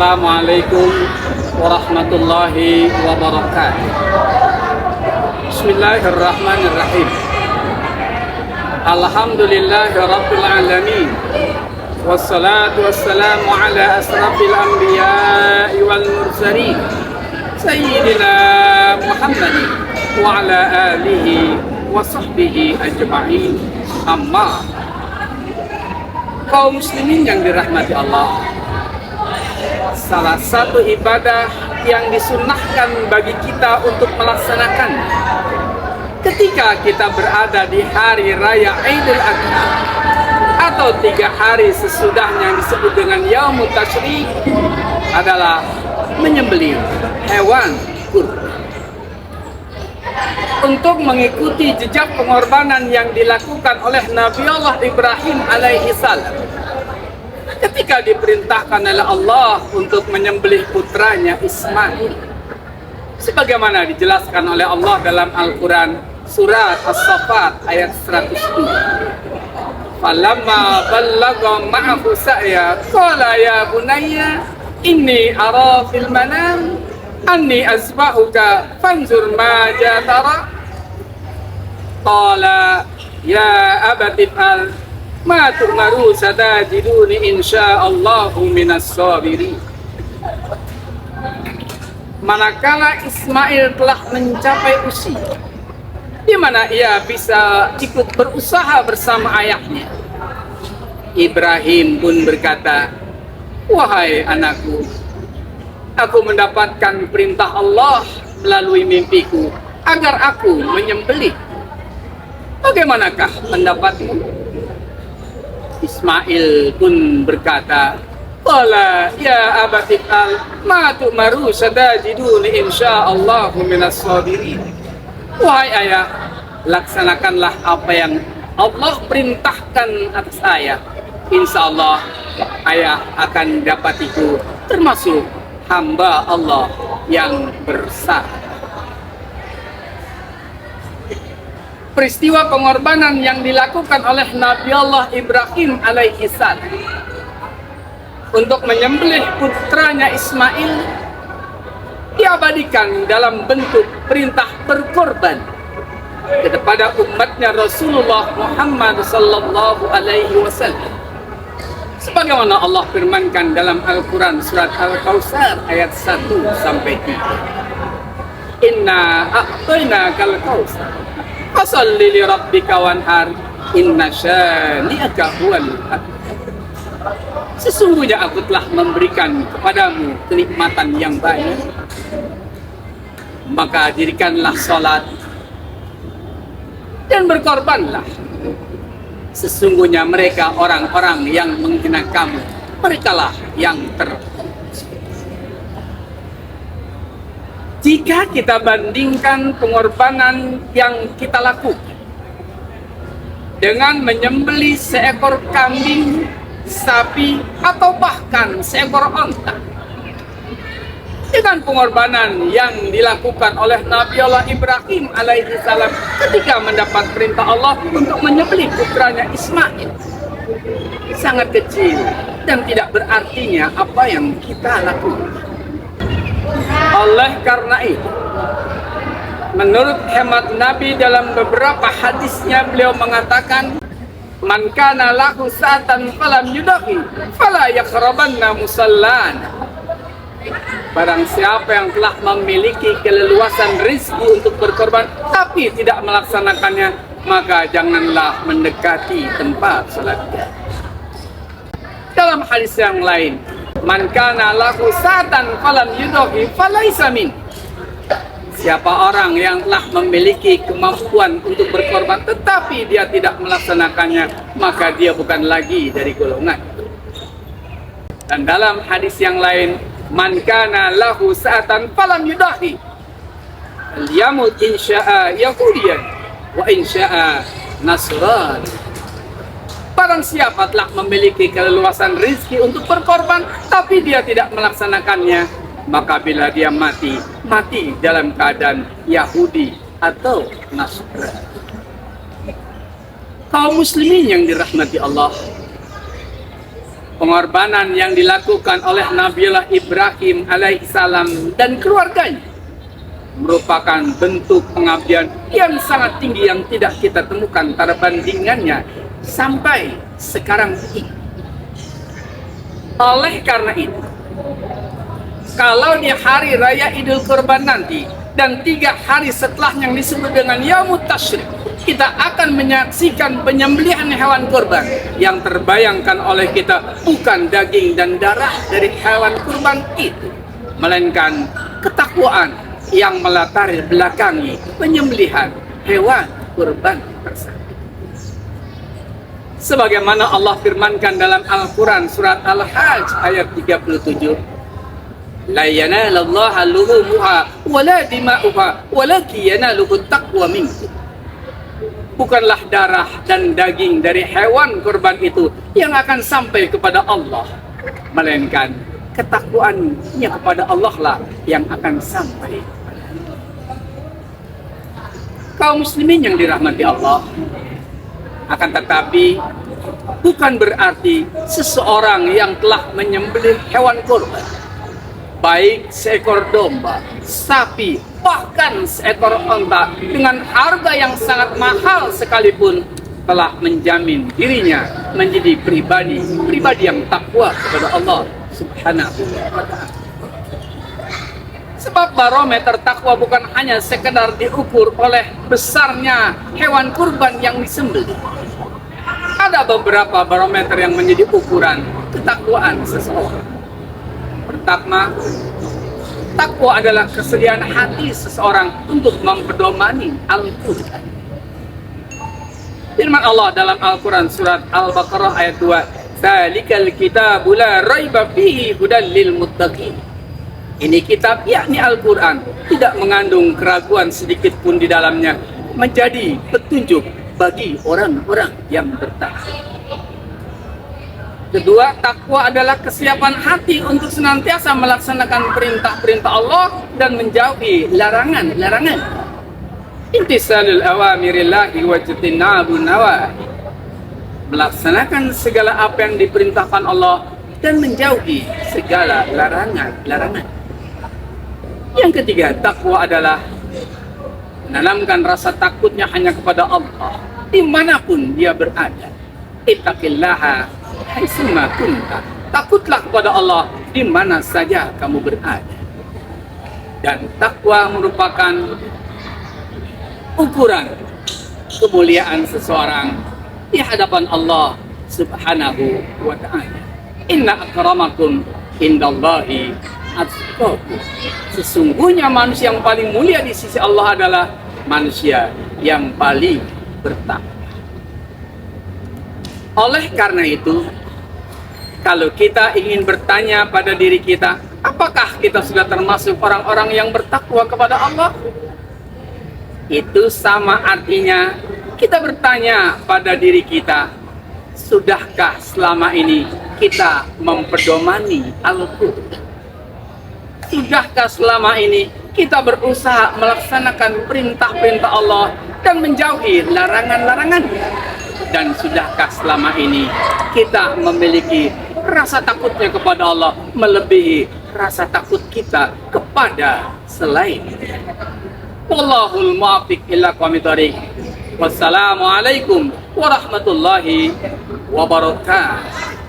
Assalamualaikum warahmatullahi wabarakatuh. Bismillahirrahmanirrahim. Alhamdulillahi rabbil alamin. Wassalatu wassalamu ala asrafil anbiya'i wal mursalin Sayyidina Muhammadin wa ala alihi wa sahbihi ajma'in. Amma, kaum muslimin yang dirahmati Allah, salah satu ibadah yang disunnahkan bagi kita untuk melaksanakan ketika kita berada di hari raya Idul Adha atau 3 hari sesudahnya yang disebut dengan Yaumut Tasyrik adalah menyembelih hewan kurban untuk mengikuti jejak pengorbanan yang dilakukan oleh Nabi Allah Ibrahim alaihi salam ketika diperintahkan oleh Allah untuk menyembelih putranya Ismail, sebagaimana dijelaskan oleh Allah dalam Al-Quran surat As-Saffat ayat 102. Falamma ballagha ma'ahu sa'ya qala ya bunayya inni ara fil manam anni azbahuka fanzur ma tara qala ya abati fa'al ma tu'maru satajiduni insyaallahu minas sabirin. Manakala Ismail telah mencapai usia di mana ia bisa ikut berusaha bersama ayahnya, Ibrahim pun berkata, "Wahai anakku, aku mendapatkan perintah Allah melalui mimpiku agar aku menyembelih. Bagaimanakah pendapatmu?" Ismail pun berkata, "Qala ya abati fa'al ma tu'maru satajiduni insyaallahu minas sabirin." Wahai ayah, laksanakanlah apa yang Allah perintahkan atas saya. Insyaallah ayah akan dapatiku termasuk hamba Allah yang bersabar. Peristiwa pengorbanan yang dilakukan oleh Nabi Allah Ibrahim alaihi salam untuk menyembelih putranya Ismail diabadikan dalam bentuk perintah berkorban kepada umatnya Rasulullah Muhammad sallallahu alaihi wasallam, sebagaimana Allah firmankan dalam Al-Quran surat Al-Kautsar ayat 1 sampai 3. Inna a'tainakal kautsar fasalli li rabbika wanhar inna syani'aka huwal abtar. Sesungguhnya aku telah memberikan kepadamu kenikmatan yang banyak, maka dirikanlah salat dan berkorbanlah. Sesungguhnya mereka orang-orang yang menghina kamu, merekalah yang Jika kita bandingkan pengorbanan yang kita lakukan dengan menyembelih seekor kambing, sapi, atau bahkan seekor onta, dengan pengorbanan yang dilakukan oleh Nabi Allah Ibrahim alaihi salam ketika mendapat perintah Allah untuk menyembelih putranya Ismail, sangat kecil dan tidak berartinya apa yang kita lakukan. Oleh karena itu, menurut hemat Nabi dalam beberapa hadisnya, beliau mengatakan, "Man kana lahu sa'atan falam yudahi fala yaqrabanna musallana." Barang siapa yang telah memiliki keleluasan rezeki untuk berkorban tapi tidak melaksanakannya, maka janganlah mendekati tempat salatnya. Dalam hadis yang lain, "Man kana lahu sa'atan falam yudahi falaisa min." Siapa orang yang telah memiliki kemampuan untuk berkorban tetapi dia tidak melaksanakannya, maka dia bukan lagi dari golongan. Dan dalam hadis yang lain, "Man kana lahu sa'atan falam yudahi yamut insya'a yahudiyan wa insya'a nasran." Barang siapa telah memiliki keleluasan rezeki untuk berkorban tapi dia tidak melaksanakannya, maka bila dia mati dalam keadaan Yahudi atau Nasrani. Kaum muslimin yang dirahmati Allah, Pengorbanan yang dilakukan oleh Nabiullah Ibrahim alaihissalam dan keluarganya merupakan bentuk pengabdian yang sangat tinggi yang tidak kita temukan perbandingannya sampai sekarang ini. Oleh karena itu, kalau di hari raya Idul Kurban nanti dan 3 hari setelah yang disebut dengan Yaumut Tasyrik, kita akan menyaksikan penyembelihan hewan kurban yang terbayangkan oleh kita bukan daging dan darah dari hewan kurban itu, melainkan ketakwaan yang melatar belakangi penyembelihan hewan kurban tersebut. Sebagaimana Allah firmankan dalam Al-Quran surat Al-Hajj ayat 37, la yanalallaha luhumuha wala dima'uha walakin yanaluhu taqwa minkum. Bukanlah darah dan daging dari hewan kurban itu yang akan sampai kepada Allah, melainkan ketakwaannya kepada Allah lah yang akan sampai. Kaum muslimin yang dirahmati Allah, akan tetapi bukan berarti seseorang yang telah menyembelih hewan kurban, baik seekor domba, sapi, bahkan seekor onta dengan harga yang sangat mahal sekalipun, telah menjamin dirinya menjadi pribadi yang takwa kepada Allah Subhanahu wa ta'ala. Sebab barometer takwa bukan hanya sekedar diukur oleh besarnya hewan kurban yang disembelih. Ada beberapa barometer yang menjadi ukuran ketakwaan seseorang. Pertama, takwa adalah kesediaan hati seseorang untuk memperdomani Al-Quran. Firman Allah dalam Al-Quran surat Al-Baqarah ayat 2, "Dzalikal kitabu la raiba fihi hudal lil muttaqin." Ini kitab, yakni Al-Quran, tidak mengandung keraguan sedikit pun di dalamnya, menjadi petunjuk bagi orang-orang yang bertakwa. Kedua, takwa adalah kesiapan hati untuk senantiasa melaksanakan perintah-perintah Allah dan menjauhi larangan-larangan. Imtisalul awamirillahi wa jitinabun nawahi. Melaksanakan segala apa yang diperintahkan Allah dan menjauhi segala larangan-larangan. Yang ketiga, takwa adalah menanamkan rasa takutnya hanya kepada Allah dimanapun dia berada. Ittaqillaha haitsuma kunta. Takutlah kepada Allah di mana saja kamu berada. Dan takwa merupakan ukuran kemuliaan seseorang di hadapan Allah Subhanahu wa ta'ala. Inna akramakum indallahi atqakum. Sesungguhnya manusia yang paling mulia di sisi Allah adalah manusia yang paling bertakwa. Oleh karena itu, kalau kita ingin bertanya pada diri kita, apakah kita sudah termasuk orang-orang yang bertakwa kepada Allah? Itu sama artinya kita bertanya pada diri kita, sudahkah selama ini kita memperdomani Al-Quran? Sudahkah selama ini kita berusaha melaksanakan perintah-perintah Allah dan menjauhi larangan-larangan? Dan sudahkah selama ini kita memiliki rasa takutnya kepada Allah melebihi rasa takut kita kepada selain? Wallahul muwaffiq ila aqwamit thoriq. Wassalamualaikum warahmatullahi wabarakatuh.